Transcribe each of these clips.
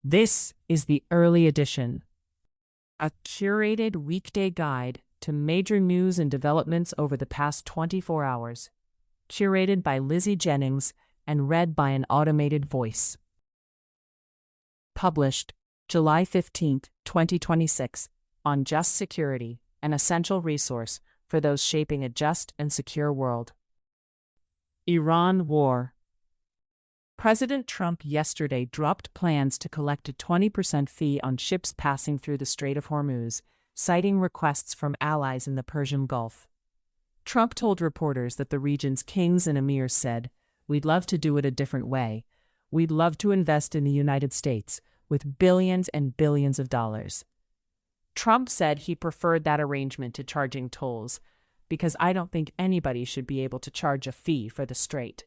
This is the early edition, a curated weekday guide to major news and developments over the past 24 hours, curated by Lizzie Jennings and read by an automated voice. Published July 15, 2026, on Just Security, an essential resource for those shaping a just and secure world. Iran war. President Trump yesterday dropped plans to collect a 20% fee on ships passing through the Strait of Hormuz, citing requests from allies in the Persian Gulf. Trump told reporters that the region's kings and emirs said, "We'd love to do it a different way. We'd love to invest in the United States with billions and billions of dollars." Trump said he preferred that arrangement to charging tolls, because I don't think anybody should be able to charge a fee for the strait.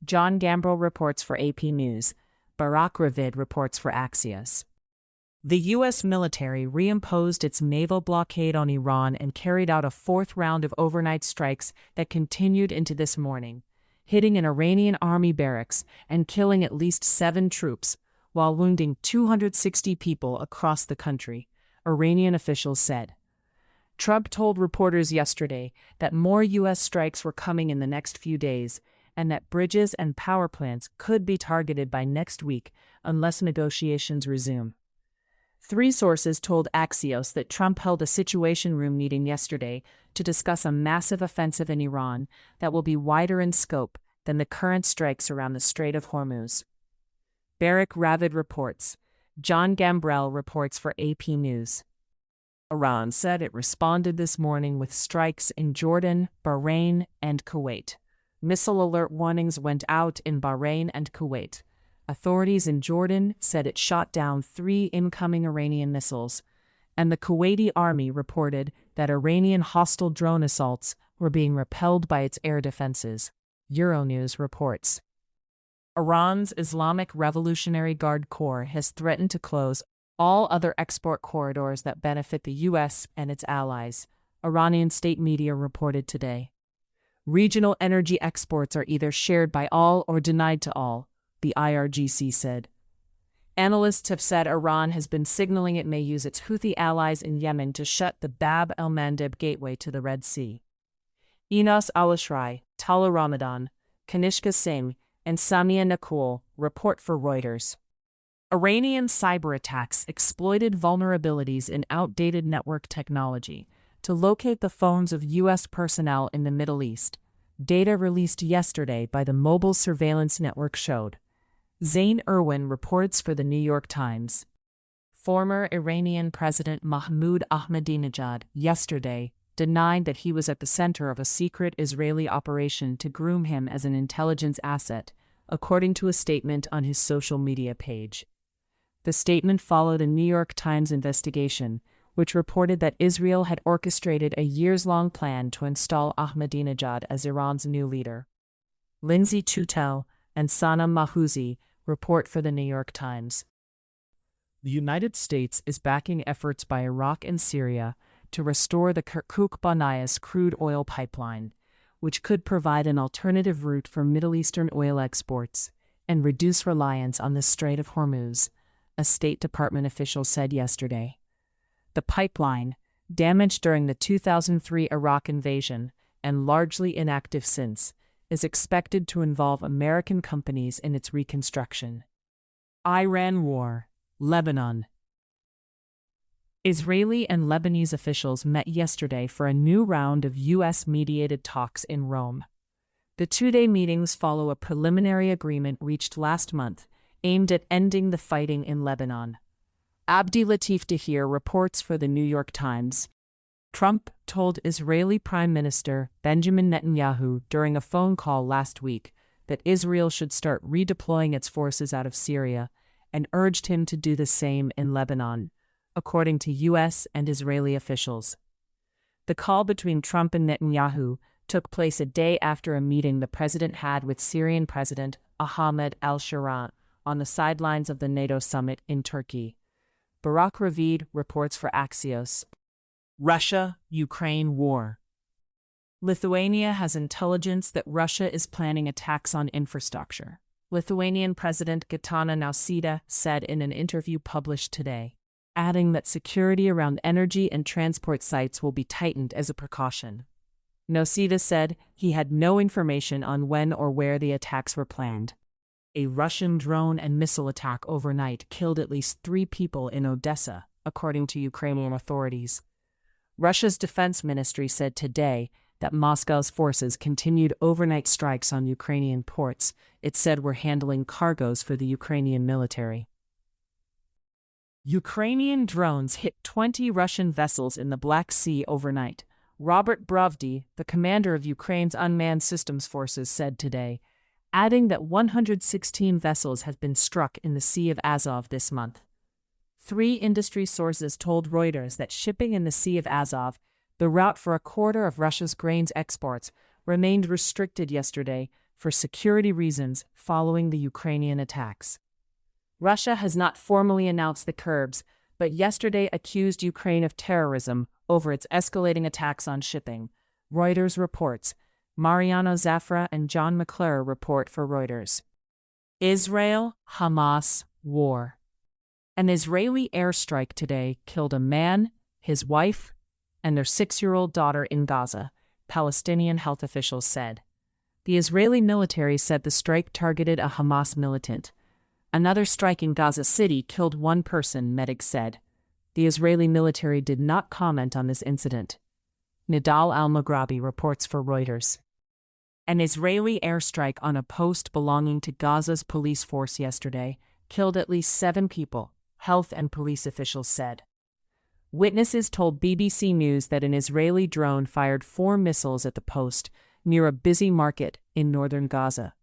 John Gambrell reports for AP News. Barak Ravid reports for Axios. The U.S. military reimposed its naval blockade on Iran and carried out a fourth round of overnight strikes that continued into this morning, hitting an Iranian army barracks and killing at least 7 troops, while wounding 260 people across the country, Iranian officials said. Trump told reporters yesterday that more U.S. strikes were coming in the next few days, and that bridges and power plants could be targeted by next week unless negotiations resume. 3 sources told Axios that Trump held a Situation Room meeting yesterday to discuss a massive offensive in Iran that will be wider in scope than the current strikes around the Strait of Hormuz. Barak Ravid reports. John Gambrell reports for AP News. Iran said it responded this morning with strikes in Jordan, Bahrain, and Kuwait. Missile alert warnings went out in Bahrain and Kuwait. Authorities in Jordan said it shot down 3 incoming Iranian missiles, and the Kuwaiti army reported that Iranian hostile drone assaults were being repelled by its air defenses, Euronews reports. Iran's Islamic Revolutionary Guard Corps has threatened to close all other export corridors that benefit the U.S. and its allies, Iranian state media reported today. Regional energy exports are either shared by all or denied to all, the IRGC said. Analysts have said Iran has been signaling it may use its Houthi allies in Yemen to shut the Bab el-Mandeb gateway to the Red Sea. Enos Al-Ashrai, Tala Ramadan, Kanishka Singh, and Samia Nakul report for Reuters. Iranian cyber attacks exploited vulnerabilities in outdated network technology to locate the phones of U.S. personnel in the Middle East, data released yesterday by the Mobile Surveillance Network showed. Zain Irwin reports for the New York Times. Former Iranian President Mahmoud Ahmadinejad yesterday denied that he was at the center of a secret Israeli operation to groom him as an intelligence asset, according to a statement on his social media page. The statement followed a New York Times investigation, which reported that Israel had orchestrated a years-long plan to install Ahmadinejad as Iran's new leader. Lindsay Tutel and Sana Mahouzi report for the New York Times. The United States is backing efforts by Iraq and Syria to restore the Kirkuk-Banayas crude oil pipeline, which could provide an alternative route for Middle Eastern oil exports and reduce reliance on the Strait of Hormuz, a State Department official said yesterday. The pipeline, damaged during the 2003 Iraq invasion and largely inactive since, is expected to involve American companies in its reconstruction. Iran war, Lebanon. Israeli and Lebanese officials met yesterday for a new round of U.S.-mediated talks in Rome. The 2-day meetings follow a preliminary agreement reached last month aimed at ending the fighting in Lebanon. Abdi Latif Dahir reports for the New York Times. Trump told Israeli Prime Minister Benjamin Netanyahu during a phone call last week that Israel should start redeploying its forces out of Syria and urged him to do the same in Lebanon, according to U.S. and Israeli officials. The call between Trump and Netanyahu took place a day after a meeting the president had with Syrian President Ahmed al-Sharaa on the sidelines of the NATO summit in Turkey. Barak Ravid reports for Axios. Russia-Ukraine war. Lithuania has intelligence that Russia is planning attacks on infrastructure. Lithuanian President Gitanas Nausėda said in an interview published today, adding that security around energy and transport sites will be tightened as a precaution. Nausėda said he had no information on when or where the attacks were planned. A Russian drone and missile attack overnight killed at least 3 people in Odessa, according to Ukrainian authorities. Russia's defense ministry said today that Moscow's forces continued overnight strikes on Ukrainian ports it said were handling cargoes for the Ukrainian military. Ukrainian drones hit 20 Russian vessels in the Black Sea overnight, Robert Brovdy, the commander of Ukraine's unmanned systems forces, said today, adding that 116 vessels have been struck in the Sea of Azov this month. 3 industry sources told Reuters that shipping in the Sea of Azov, the route for a quarter of Russia's grains exports, remained restricted yesterday for security reasons following the Ukrainian attacks. Russia has not formally announced the curbs, but yesterday accused Ukraine of terrorism over its escalating attacks on shipping. Reuters reports. Mariano Zafra and John McClure report for Reuters. Israel-Hamas war. An Israeli airstrike today killed a man, his wife, and their 6-year-old daughter in Gaza, Palestinian health officials said. The Israeli military said the strike targeted a Hamas militant. Another strike in Gaza City killed 1 person, medics said. The Israeli military did not comment on this incident. Nidal al-Maghrabi reports for Reuters. An Israeli airstrike on a post belonging to Gaza's police force yesterday killed at least 7 people, health and police officials said. Witnesses told BBC News that an Israeli drone fired 4 missiles at the post near a busy market in northern Gaza.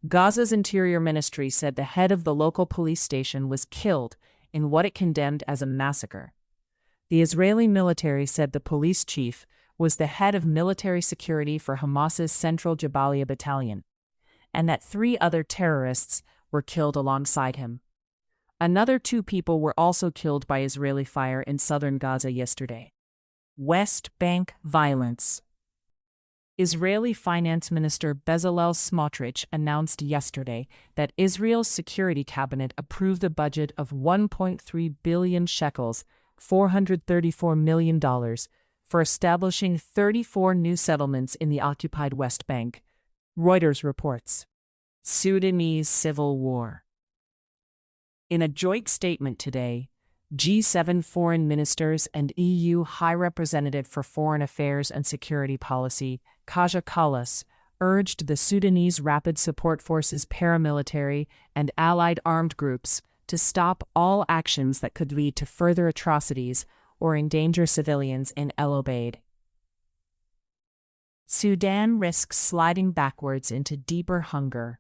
Gaza's Interior Ministry said the head of the local police station was killed in what it condemned as a massacre. The Israeli military said the police chief was the head of military security for Hamas's Central Jabalia battalion, and that 3 other terrorists were killed alongside him. Another 2 people were also killed by Israeli fire in southern Gaza yesterday. West Bank violence. Israeli Finance Minister Bezalel Smotrich announced yesterday that Israel's security cabinet approved a budget of 1.3 billion shekels, $434 million, for establishing 34 new settlements in the occupied West Bank. Reuters reports. Sudanese civil war. In a joint statement today, G7 foreign ministers and EU High Representative for Foreign Affairs and Security Policy, Kaja Kallas, urged the Sudanese Rapid Support Forces paramilitary and allied armed groups to stop all actions that could lead to further atrocities or endanger civilians in El Obeid. Sudan risks sliding backwards into deeper hunger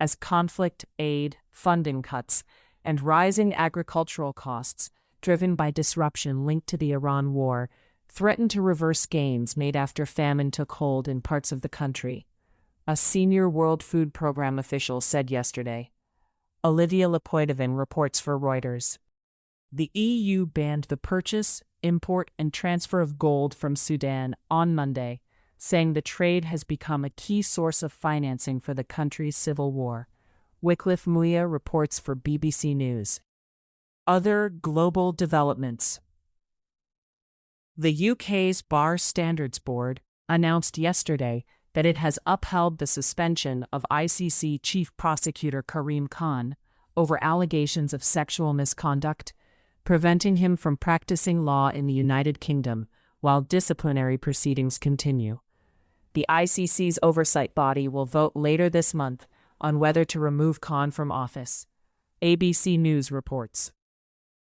as conflict, aid, funding cuts, and rising agricultural costs, driven by disruption linked to the Iran war, threaten to reverse gains made after famine took hold in parts of the country, a senior World Food Programme official said yesterday. Olivia Lepoidovin reports for Reuters. The EU banned the purchase, import, and transfer of gold from Sudan on Monday, saying the trade has become a key source of financing for the country's civil war. Wycliffe Muya reports for BBC News. Other global developments. The UK's Bar Standards Board announced yesterday that it has upheld the suspension of ICC Chief Prosecutor Karim Khan over allegations of sexual misconduct, preventing him from practicing law in the United Kingdom while disciplinary proceedings continue. The ICC's oversight body will vote later this month on whether to remove Khan from office. ABC News reports.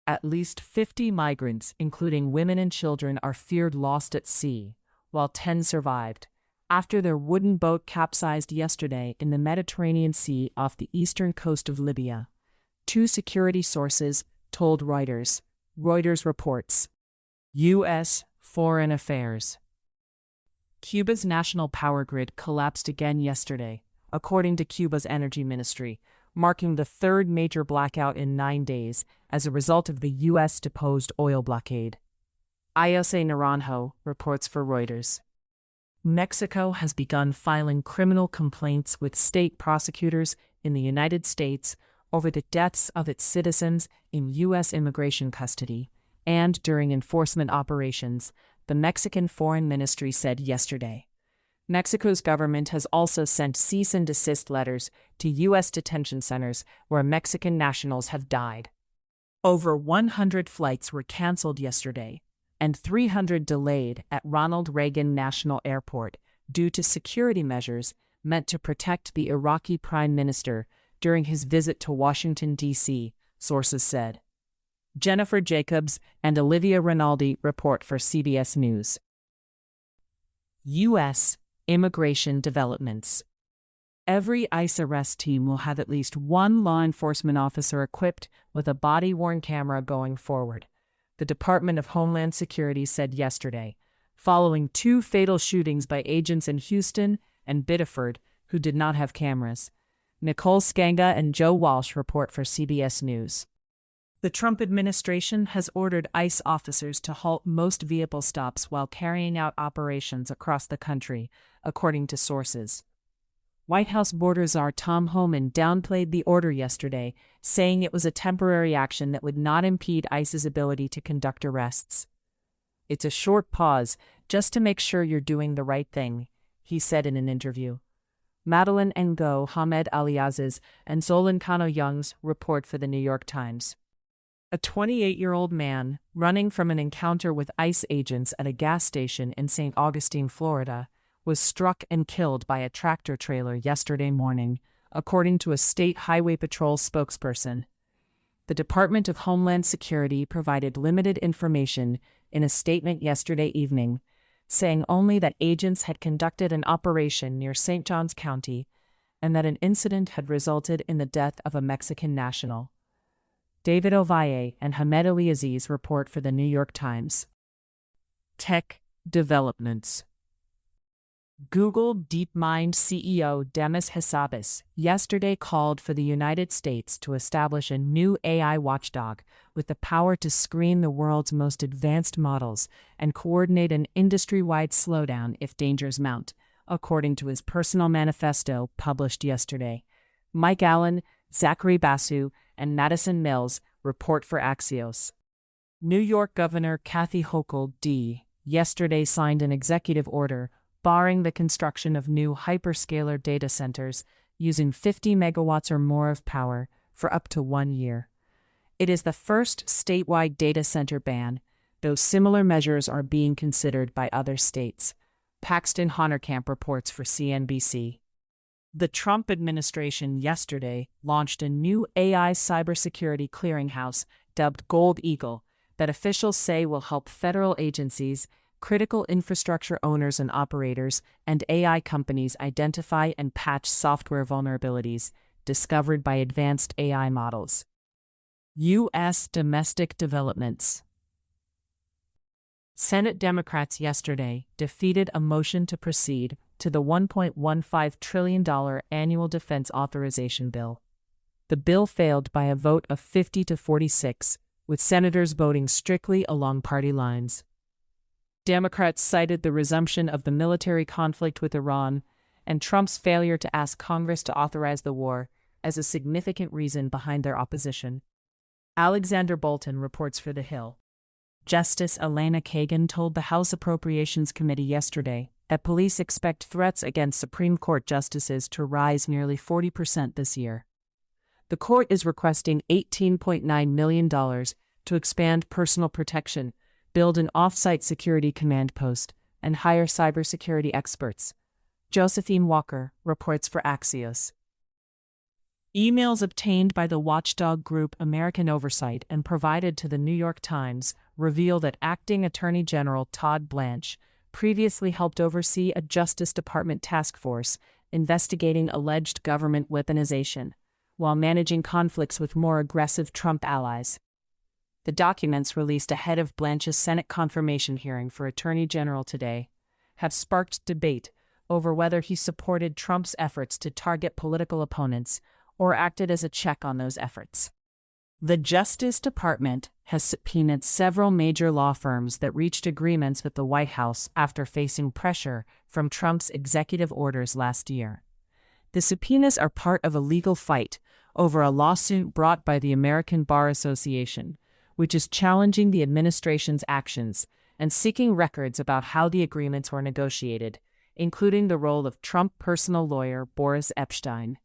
At least 50 migrants, including women and children, are feared lost at sea, while 10 survived, after their wooden boat capsized yesterday in the Mediterranean Sea off the eastern coast of Libya. 2 security sources told Reuters. Reuters reports. U.S. Foreign Affairs. Cuba's national power grid collapsed again yesterday, according to Cuba's energy ministry, marking the 3rd major blackout in 9 days as a result of the U.S.-deposed oil blockade. Ayose Naranjo reports for Reuters. Mexico has begun filing criminal complaints with state prosecutors in the United States over the deaths of its citizens in U.S. immigration custody and during enforcement operations, the Mexican Foreign Ministry said yesterday. Mexico's government has also sent cease and desist letters to U.S. detention centers where Mexican nationals have died. Over 100 flights were canceled yesterday, and 300 delayed at Ronald Reagan National Airport due to security measures meant to protect the Iraqi Prime Minister during his visit to Washington, D.C., sources said. Jennifer Jacobs and Olivia Rinaldi report for CBS News. U.S. Immigration Developments. Every ICE arrest team will have at least one law enforcement officer equipped with a body-worn camera going forward, the Department of Homeland Security said yesterday, following 2 fatal shootings by agents in Houston and Biddeford who did not have cameras. Nicole Skanga and Joe Walsh report for CBS News. The Trump administration has ordered ICE officers to halt most vehicle stops while carrying out operations across the country, according to sources. White House border czar Tom Homan downplayed the order yesterday, saying it was a temporary action that would not impede ICE's ability to conduct arrests. "It's a short pause, just to make sure you're doing the right thing," he said in an interview. Madeline Ngo, Hamed Aliaziz, and Zolan Kano Youngs report for the New York Times. A 28-year-old man, running from an encounter with ICE agents at a gas station in St. Augustine, Florida, was struck and killed by a tractor trailer yesterday morning, according to a state highway patrol spokesperson. The Department of Homeland Security provided limited information in a statement yesterday evening, saying only that agents had conducted an operation near St. Johns County and that an incident had resulted in the death of a Mexican national. David Ovalle and Hamed Aliaziz report for the New York Times. Tech developments. Google DeepMind CEO Demis Hassabis yesterday called for the United States to establish a new AI watchdog with the power to screen the world's most advanced models and coordinate an industry-wide slowdown if dangers mount, according to his personal manifesto published yesterday. Mike Allen, Zachary Basu, and Madison Mills report for Axios. New York Governor Kathy Hochul D. yesterday signed an executive order barring the construction of new hyperscaler data centers using 50 megawatts or more of power for up to 1 year. It is the first statewide data center ban, though similar measures are being considered by other states. Paxton Honorkamp reports for CNBC. The Trump administration yesterday launched a new AI cybersecurity clearinghouse dubbed Gold Eagle that officials say will help federal agencies, critical infrastructure owners and operators, and AI companies identify and patch software vulnerabilities discovered by advanced AI models. U.S. domestic developments. Senate Democrats yesterday defeated a motion to proceed to the $1.15 trillion annual defense authorization bill. The bill failed by a vote of 50 to 46, with senators voting strictly along party lines. Democrats cited the resumption of the military conflict with Iran and Trump's failure to ask Congress to authorize the war as a significant reason behind their opposition. Alexander Bolton reports for The Hill. Justice Elena Kagan told the House Appropriations Committee yesterday that police expect threats against Supreme Court justices to rise nearly 40% this year. The court is requesting $18.9 million to expand personal protection, build an off-site security command post, and hire cybersecurity experts. Josephine Walker reports for Axios. Emails obtained by the watchdog group American Oversight and provided to the New York Times reveal that Acting Attorney General Todd Blanche previously helped oversee a Justice Department task force investigating alleged government weaponization, while managing conflicts with more aggressive Trump allies. The documents, released ahead of Blanche's Senate confirmation hearing for Attorney General today, have sparked debate over whether he supported Trump's efforts to target political opponents or acted as a check on those efforts. The Justice Department has subpoenaed several major law firms that reached agreements with the White House after facing pressure from Trump's executive orders last year. The subpoenas are part of a legal fight over a lawsuit brought by the American Bar Association, which is challenging the administration's actions and seeking records about how the agreements were negotiated, including the role of Trump personal lawyer Boris Epshteyn.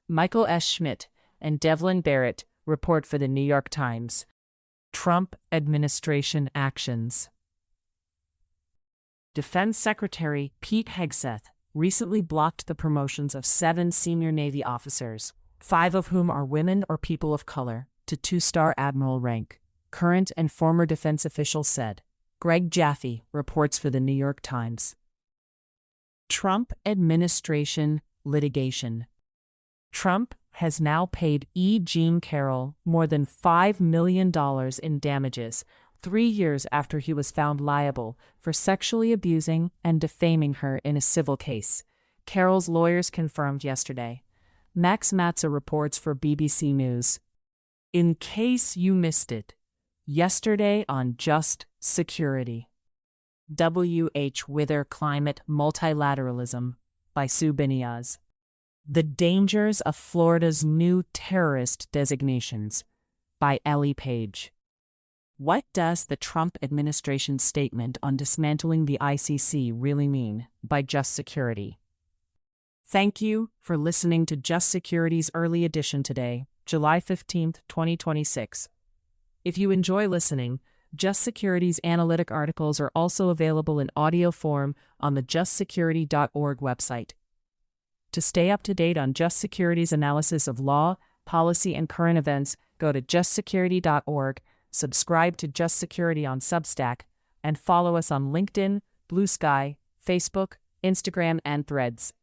Michael S. Schmidt and Devlin Barrett report for the New York Times. Trump administration actions. Defense Secretary Pete Hegseth recently blocked the promotions of 7 senior Navy officers, 5 of whom are women or people of color, to 2-star admiral rank, current and former defense officials said. Greg Jaffe reports for the New York Times. Trump administration litigation. Trump has now paid E. Jean Carroll more than $5 million in damages 3 years after he was found liable for sexually abusing and defaming her in a civil case, Carroll's lawyers confirmed yesterday. Max Matza reports for BBC News. In case you missed it, yesterday on Just Security. W.H. Wither Climate Multilateralism by Sue Biniaz. The Dangers of Florida's New Terrorist Designations by Ellie Page. What does the Trump administration's statement on dismantling the ICC really mean by Just Security? Thank you for listening to Just Security's early edition today, July 15, 2026. If you enjoy listening, Just Security's analytic articles are also available in audio form on the justsecurity.org website. To stay up to date on Just Security's analysis of law, policy, and current events, go to justsecurity.org, subscribe to Just Security on Substack, and follow us on LinkedIn, Blue Sky, Facebook, Instagram, and Threads.